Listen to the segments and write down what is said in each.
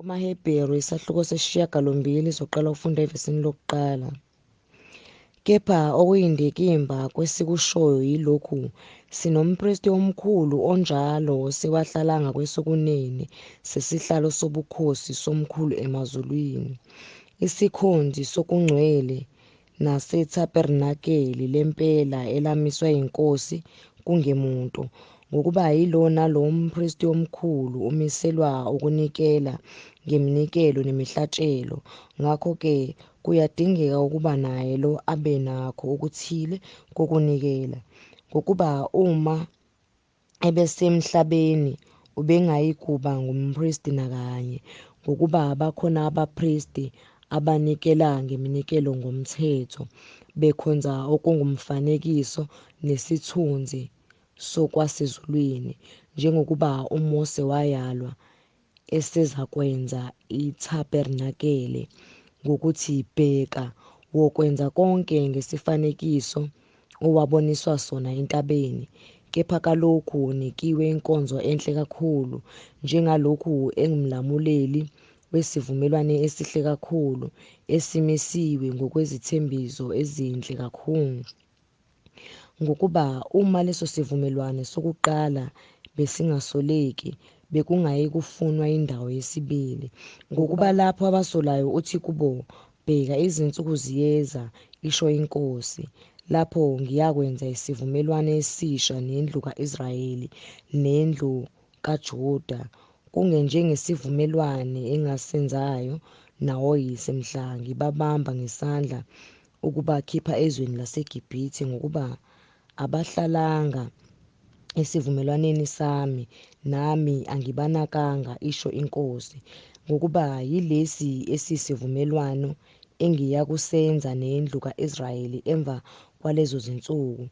KumaHebheru isahluko sesishiyagalombili soqala ukufunda evesini lokuqala. Kepha okuyindikimba kwesikushoyo yilokhu: sinompristi omkhulu onjalo sewahlala ngakwesokunene sesihlalo sobukhosi somkhulu emazulwini, isikhonzi sokungcwele nasethabernakeli lempela elamiswa yiNkosi kungemuntu, ngokuba yilo nalowo mpristi omkhulu omiselwa ukunikela ngeminikelo nemihlatshelo. Ngakho-ke kuyadingeka ukuba naye lo abe nakho okuthile kokunikela, ngokuba uma ebesemhlabeni ubengayikuba ngumpristi nakanye, ngokuba bakhona abapristi abanikela ngeminikelo ngomthetho, bekhonza okungumfanekiso nesithunzi sokwasezulwini, njengokuba uMose wayalwa esezakwenza ithabernakele ngokuthi, bheka, wokwenza konke ngesifanekiso owaboniswa sona entabeni. Kepha kalokhu unikiwe inkonzo enhle kakhulu, njengalokhu engumlamuleli wesivumelwano esihle kakhulu, esimisiwe ngokwezithembiso ezinhle kakhulu, ngokuba uma leso sivumelwano sokuqala besingasoleki, bekungayi kufunwa indawo yesibili, ngokuba lapho abasolayo uthi kubo, bheka, izinsuku ziyeza, isho iNkosi, lapho ngiyakwenza isivumelwano esisha nendlu ka-Israyeli nendlu kaJuda, kungenjengesivumelwano engasenzayo nawoyise mhla ngibabamba ngesandla ukubakhipha ezweni laseGibhithe, ngokuba abahlalanga esivumelwaneni sami, nami angibanakanga, isho iNkosi, ngokuba yilesi esiyisivumelwano engiyakusenza nendlu ka-Israyeli emva kwalezo zinsuku,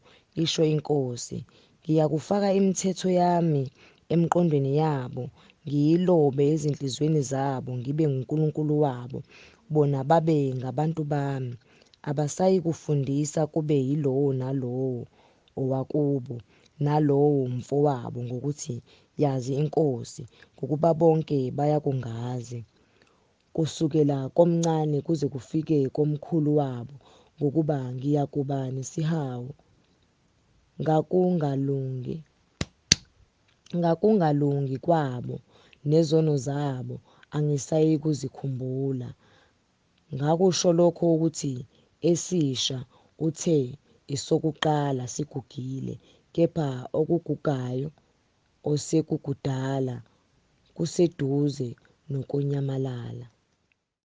isho iNkosi. Ngiyakufaka imithetho yami emqondweni yabo, ngiyilobe ezinhliziyweni zabo, ngibe nguNkulunkulu wabo, bona babe ngabantu bami. Abasayi kufundisa kube yilowo nalowo owakubo nalowo mfowabo ngokuthi, yazi iNkosi, ngokuba bonke bayakungazi, kusukela komncane kuze kufike komkhulu wabo, ngokuba ngiyakuba nesihawu ngakungalungi kwabo, nezono zabo angisayi kuzikhumbula. Ngakusho lokho ukuthi esisha uthe esokuqala sigugile, kepha okugugayo osekukudala kuseduze nokunyamalala.